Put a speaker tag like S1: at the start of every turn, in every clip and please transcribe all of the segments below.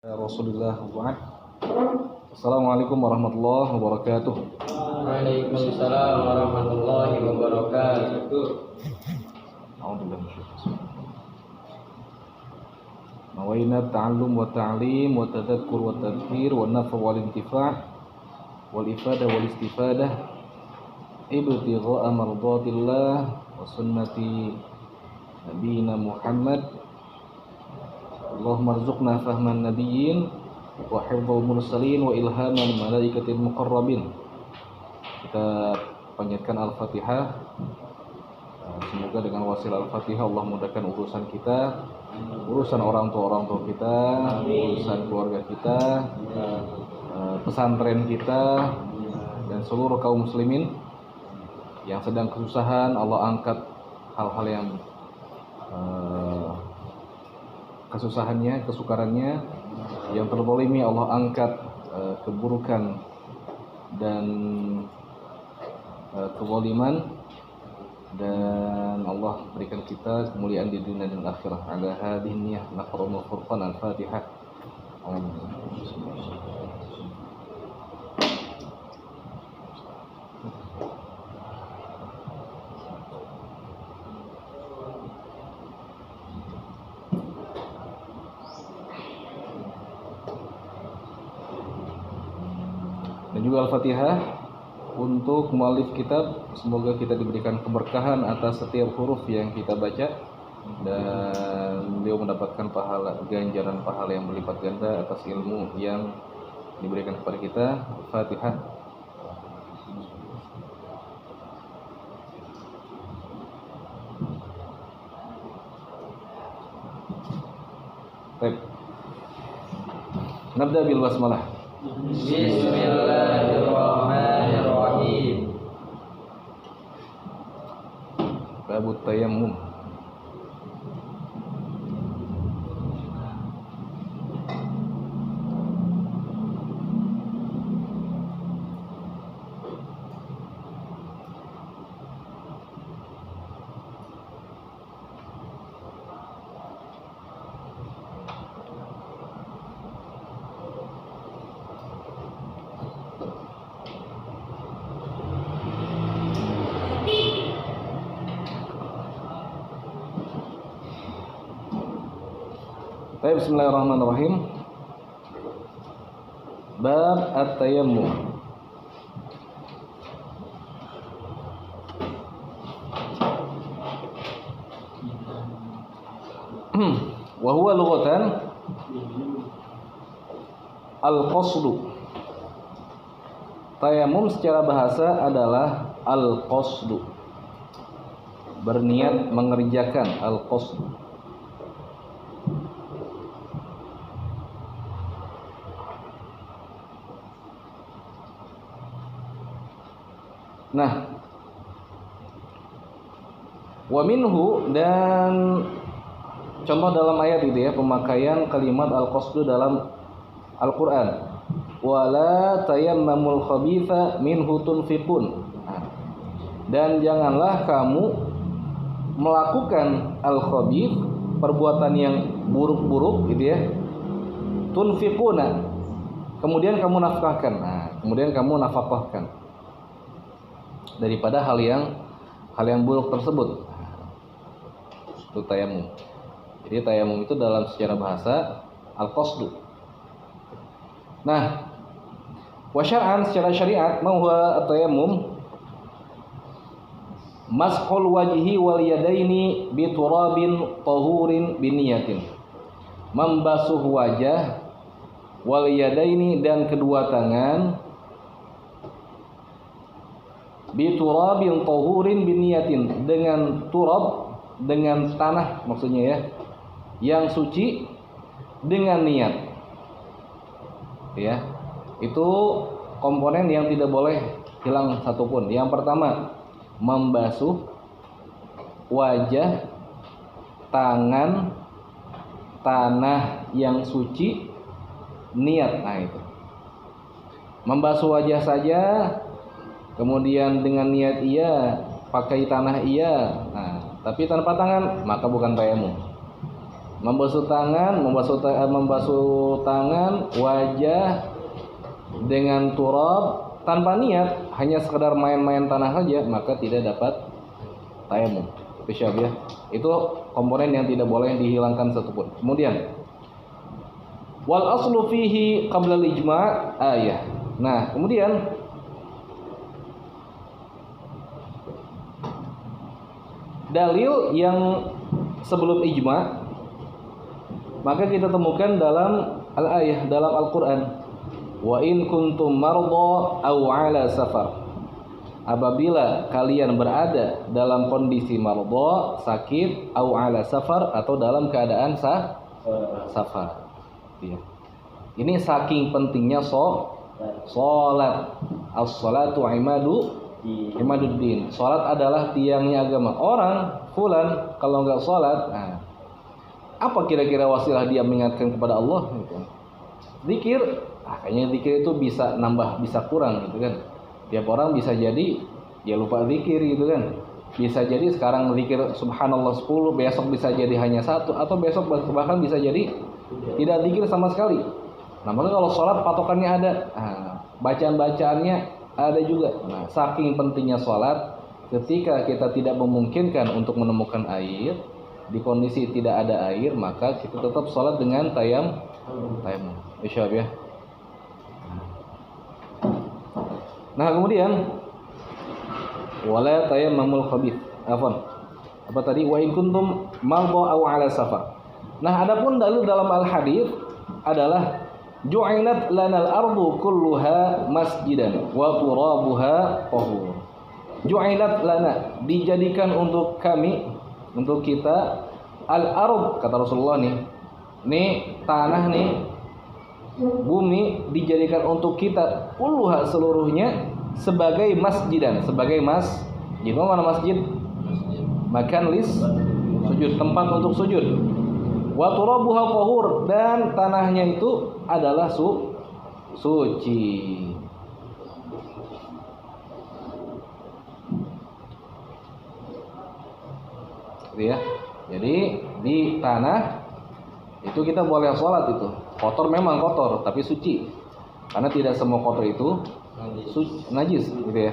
S1: Rasulullah wa Assalamualaikum warahmatullahi wabarakatuh.
S2: Waalaikumsalam warahmatullahi wabarakatuh.
S1: Nawaina ta'allum wa ta'lim wa tadhakkur wa tadhkir wa naf'a wal intifa' wal ifada wal istifadah ibtigha'a mardatillah wa sunnati nabiyina Muhammad. Allahumma rzuqna fahman nabiyyin wa hifdzal mursalin wa ilhaman malaikatil muqarrabin. Kita panjatkan Al-Fatihah. Semoga dengan wasilah Al-Fatihah Allah mudahkan urusan kita, urusan orang tua kita, urusan keluarga kita, pesantren kita, dan seluruh kaum muslimin yang sedang kesusahan. Allah angkat hal-hal yang kesusahannya, kesukarannya. Yang terzalimi Allah angkat keburukan dan kezaliman, dan Allah berikan kita kemuliaan di dunia dan akhirah. Ala hadhihi niyyah naqra'ul Furqan Al-Fatihah. Dan juga Al-Fatihah untuk muallif kitab, semoga kita diberikan keberkahan atas setiap huruf yang kita baca, dan beliau mendapatkan ganjaran pahala yang berlipat ganda atas ilmu yang diberikan kepada kita. Al-Fatihah. Baik. Nabda bil basmalah.
S2: Bismillahirrahmanirrahim.
S1: Babut tayammum. Baik, bismillahirrahmanirrahim. Bab at-tayammum. Wa huwa lughatan al-qasdu. Tayammum secara bahasa adalah al-qasdu, berniat mengerjakan. Al-qasdu. Nah, wa minhu, dan contoh dalam ayat itu ya, pemakaian kalimat al-qasdu dalam Al-Qur'an. Wala tayammamul khabitha minhu tunfiqun. Dan janganlah kamu melakukan al-khabith, perbuatan yang buruk-buruk gitu ya. Tunfiquna, kemudian kamu nafkahkan. Kemudian kamu nafkahkan daripada hal yang buruk tersebut. Itu tayamum. Jadi tayamum itu dalam secara bahasa al-qasdu. Nah, wa syar'an, secara syariat, ma huwa at-tayammum mas'hul wajhi wal yadaini bi turabin tahurin bi niyatin. Membasuh wajah, wal yadaini, dan kedua tangan, bi turabin tahurin bi niyatin, dengan turab, dengan tanah maksudnya ya, yang suci, dengan niat. Ya, itu komponen yang tidak boleh hilang satupun. Yang pertama, membasuh wajah, tangan, tanah yang suci, niat. Nah itu. Membasuh wajah saja, kemudian dengan niat iya, pakai tanah iya. Nah, tapi tanpa tangan maka bukan tayamum. Membasuh tangan, wajah dengan turab tanpa niat, hanya sekedar main-main tanah saja, maka tidak dapat tayamum. Itu syabih. Itu komponen yang tidak boleh dihilangkan satupun. Kemudian wal aslu fihi qabla al-ijma' ayah. Nah, kemudian dalil yang sebelum ijma' maka kita temukan dalam al-ayah, dalam Al-Qur'an. Wa in kuntum marda aw ala safar. Apabila kalian berada dalam kondisi marda, sakit, aw ala safar, atau dalam keadaan safar. Ya. Ini saking pentingnya salat. As-salatu imaduddin. Salat adalah tiangnya agama. Orang fulan kalau enggak salat, apa kira-kira wasilah dia mengingatkan kepada Allah gitu. Zikir, kayaknya zikir itu bisa nambah, bisa kurang gitu kan. Tiap orang bisa jadi dia lupa zikir gitu kan. Bisa jadi sekarang zikir subhanallah 10, besok bisa jadi hanya 1, atau besok bahkan bisa jadi tidak zikir sama sekali. Nah, maka kalau sholat patokannya ada, bacaan-bacaannya ada juga. Nah, saking pentingnya sholat, ketika kita tidak memungkinkan untuk menemukan air, di kondisi tidak ada air, maka kita tetap sholat dengan tayamum. Insyaallah ya. Nah, kemudian wala tayammumul khabith. Apa tadi? Wa in kuntum marda aw ala safar. Nah, adapun dalil dalam al-hadits adalah ju'ilat lanal ardu kulluha masjidan wa turabuha tahur. Ju'ilat lana, dijadikan untuk kami, untuk kita, al-ard, kata Rasulullah nih tanah nih, bumi dijadikan untuk kita, kulluha, seluruhnya, sebagai masjidan, sebagai masjid. Mana masjid? Makan lis sujud, tempat untuk sujud. Wa turabuha tahur, dan tanahnya itu adalah suci. Ya. Jadi di tanah itu kita boleh sholat itu. Kotor memang kotor, tapi suci. Karena tidak semua kotor itu najis gitu ya.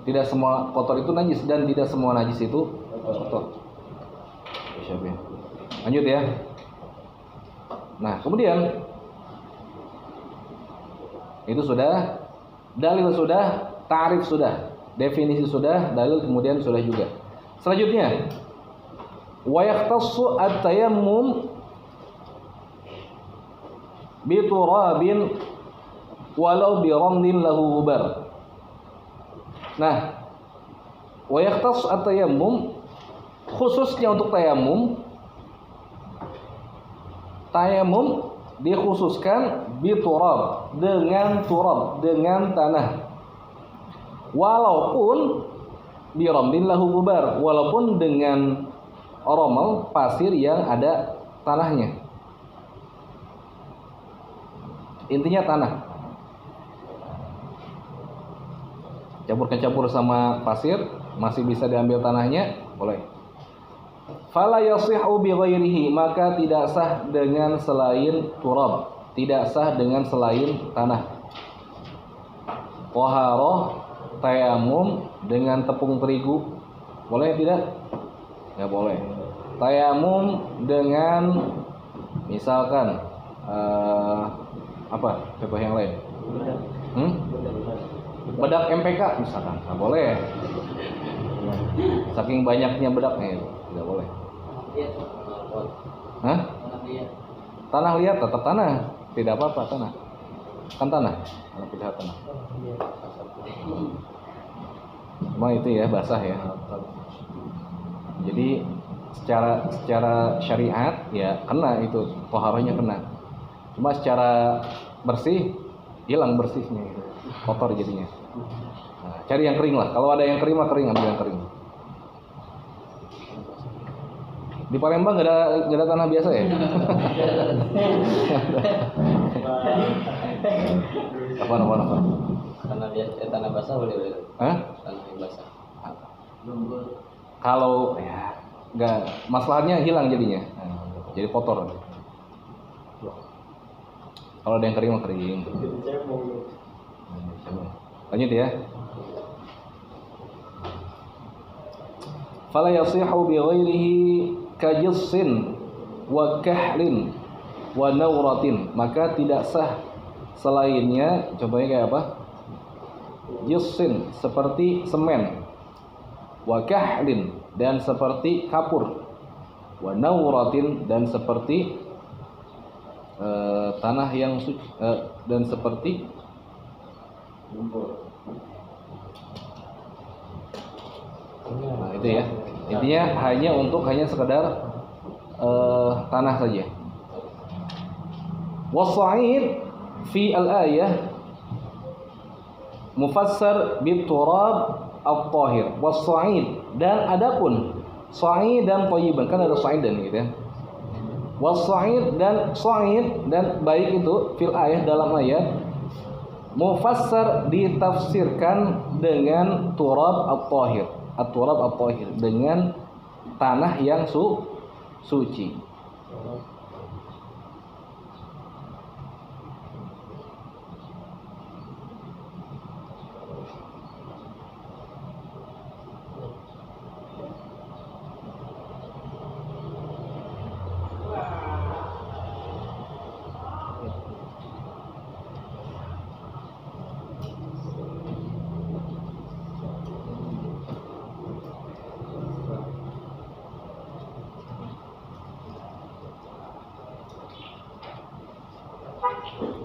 S1: Tidak semua kotor itu najis, dan tidak semua najis itu kotor. Lanjut ya. Nah, kemudian itu sudah, dalil sudah, ta'rif sudah, definisi sudah, dalil kemudian sudah juga. Selanjutnya, wa yahtassu at-tayammum bi turabin walau bi ramlin lahu ghubar. Nah, wa yahtassu at-tayammum, khususnya untuk tayamum dikhususkan bi turab, dengan turab, dengan tanah. Walaupun bi ramlin lahu ghubar, walaupun dengan romal, pasir yang ada tanahnya. Intinya tanah. Campur-campur sama pasir, masih bisa diambil tanahnya, boleh. Fala yasihhu bi ghairihi, maka tidak sah dengan selain turab, tidak sah dengan selain tanah. Taharah, tayamum dengan tepung terigu, boleh tidak? Nggak boleh. Tayamum dengan misalkan apa yang lain? Bedak MPK misalkan, nggak boleh. Saking banyaknya bedaknya, tidak boleh. Tanah liat tetap tanah, tidak apa-apa tanah. Kan tanah, tidak tanah. Cuma itu ya basah ya. Jadi secara syariat ya kena itu, toharohnya kena. Cuma secara bersih hilang bersihnya gitu. Kotor jadinya. Nah, cari yang kering lah. Kalau ada yang kering mah kering, ambil yang kering. Di Palembang nggak ada tanah biasa ya? Apa? Tanah basah boleh? Hah? Tanah basah. Kalau ya nggak, masalahnya hilang jadinya. jadi kotor. Kalau ada yang kering mah kering. Lanjut ya. Fala yasihu bi ghairihi kajissin wa kahlin wa nawratin, maka tidak sah selainnya. Contohnya kayak apa? Jissin seperti semen, wa kahlin dan seperti kapur, wa nawratin dan seperti tanah yang suci, dan seperti lumpur. Nah, itu ya. Intinya hanya sekedar tanah saja. Wasa'id fi al-ayah mufassar bit-turab at-tahir. Wasa'id, dan adapun sa'id dan thayyiban, kan ada sa'idan gitu ya. Wasa'id dan sa'id dan baik itu fil ayah, dalam ayat, mufassar ditafsirkan dengan turab at-tahir. At-turab at-tahir, dengan tanah yang suci.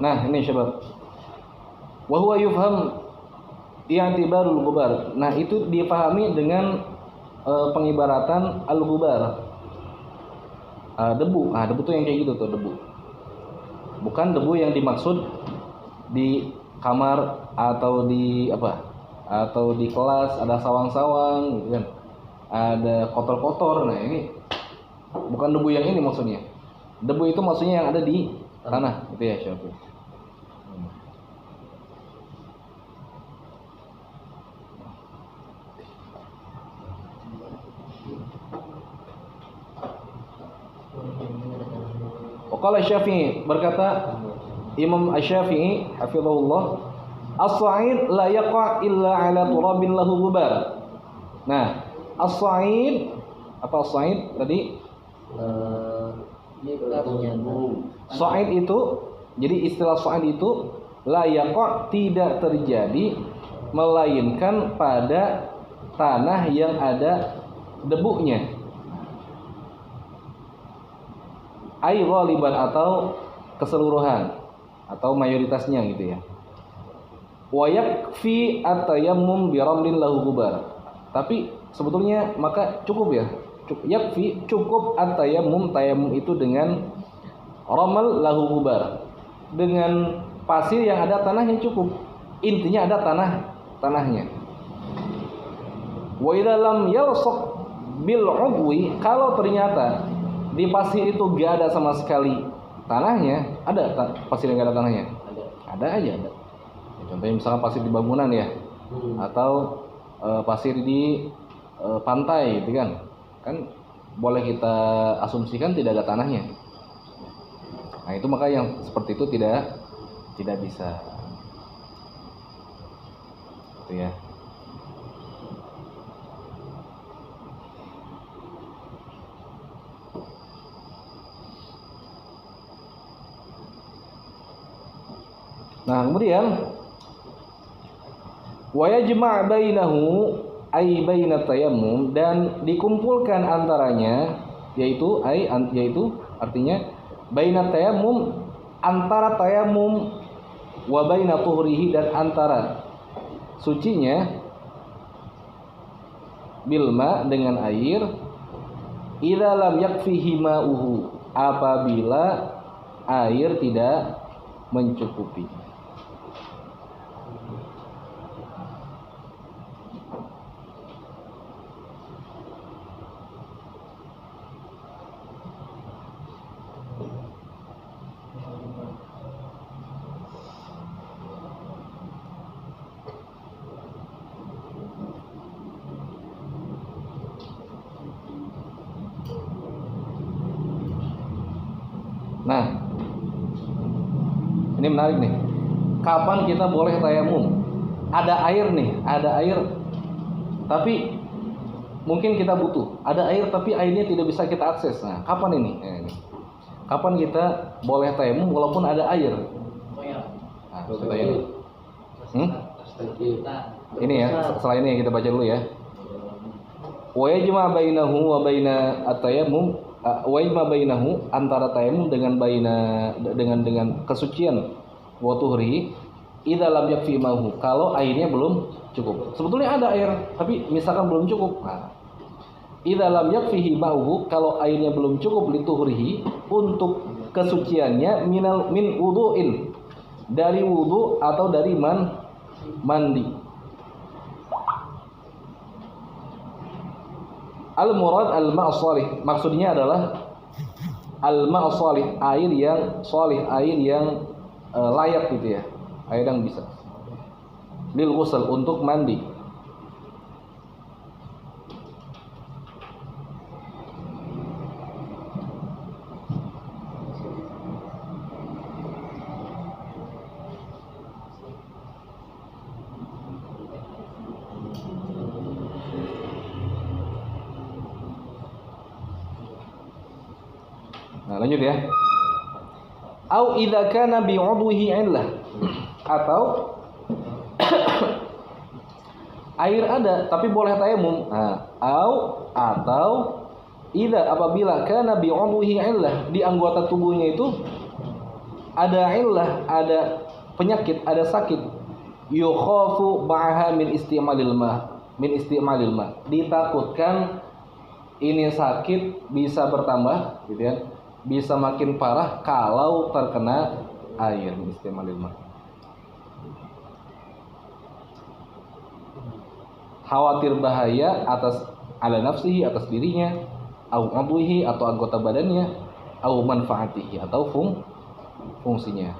S1: Nah, ini syabab. Wa huwa yufham i'tibarul ghubar. Nah, itu dipahami dengan pengibaratan al-ghubar. Debu. Debu tuh yang kayak gitu tuh, debu. Bukan debu yang dimaksud di kamar atau di apa? Atau di kelas ada sawang-sawang gitu kan. Ada kotor-kotor. Nah, ini bukan debu yang ini maksudnya. Debu itu maksudnya yang ada di tanah, itu ya, syabab. Qala Syafi'i, berkata Imam Asy-Syafi'i hafizahullah, as-sa'id la yaqa' illa 'ala turabin lahu ghubar. Nah, as-sa'id, apa as-sa'id tadi? Sa'id itu, jadi istilah sa'id itu la yaqa', tidak terjadi melainkan pada tanah yang ada debunya. Ai ghaliban, atau keseluruhan atau mayoritasnya gitu ya. Wa yakfi at-tayammum bi ramlin lahu ghubar. Tapi sebetulnya maka cukup ya. Yakfi, cukup at-tayammum, tayammum itu dengan ramal lahu ghubar, dengan pasir yang ada tanahnya cukup. Intinya ada tanahnya. Wa idza lam yalsaq bil 'udwi, kalau ternyata di pasir itu gak ada sama sekali tanahnya, ada pasir yang gak ada tanahnya? Ada aja, ada. Ya, contohnya misalnya pasir di bangunan ya, atau pasir di pantai gitu kan boleh kita asumsikan tidak ada tanahnya. Nah, itu maka yang seperti itu tidak bisa. Itu ya. Nah, kemudian wa yajma' bainahu ay bainat tayammum, dan dikumpulkan antaranya, yaitu artinya bainat tayammum, antara tayammum, wa bainat tuhrihi, dan antara sucinya, bilma, dengan air, idza lam yakfihi ma'uhu, apabila air tidak mencukupi. Ini menarik nih. Kapan kita boleh tayamum? Ada air nih, ada air. Tapi mungkin kita butuh. Ada air tapi airnya tidak bisa kita akses. Nah, kapan ini? Kapan kita boleh tayamum walaupun ada air? Nah, kita tanya dulu. Ini ya, setelah ini kita baca dulu ya. Wa yajma bainahu wa baina at-tayammum, wa yajma bainahu antara tayamum dengan dengan kesucian wa tuhri idza lam yakfi mahu, kalau airnya belum cukup. Sebetulnya ada air tapi misalkan belum cukup. Nah, idza lam yakfihi mahu, kalau airnya belum cukup lituhrihi untuk kesuciannya min wudu'in, dari wudu atau dari mandi. Al-murad al-ma' shalih, maksudnya adalah al-ma' shalih, air yang shalih, air yang layak gitu ya. Air yang bisa lil ghusl, untuk mandi. Nah, lanjut ya. Au idza kana bi 'udwihi 'illah, atau air ada tapi boleh tayamum. Nah, atau idza, apabila kana bi 'udwihi 'illah, di anggota tubuhnya itu ada illah, ada penyakit, ada sakit. Yukhafu ba'aha min isti'malil ma, ditakutkan ini sakit bisa bertambah gitu ya, bisa makin parah kalau terkena air, istimalil ma. Khawatir bahaya atas ala nafsihi, atas dirinya, au adwihi, atau anggota badannya, au manfaatihi, atau fungsinya.